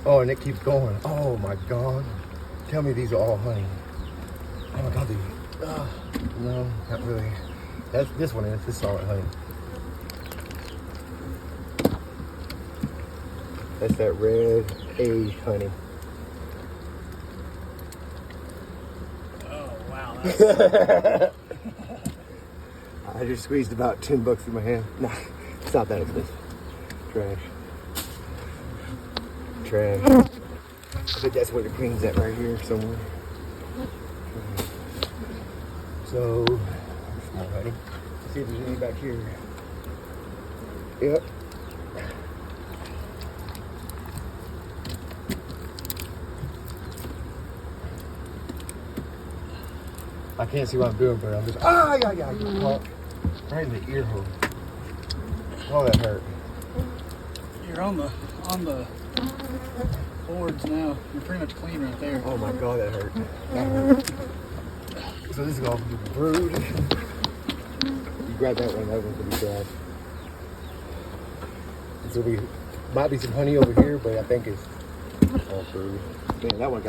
Oh, and it keeps going. Oh my God. Tell me these are all honey. Oh my God, no, not really. This one is. This is solid honey. That's that red aged honey. Oh wow. I just squeezed about $10 in my hand. Nah, it's not that expensive. Trash. Trash. I think that's where the queen's at, right here somewhere. So, there's more honey. Let's see if there's any back here. Yep. I can't see what I'm doing, but I'm just caught right in the ear hole. Oh, that hurt. You're on the boards now. You're pretty much clean right there. Oh my God, that hurt. That hurt. So this is all brewed. You grab that one, that one's gonna be dry. So we might be some honey over here, but I think it's all brewed. Man, that one got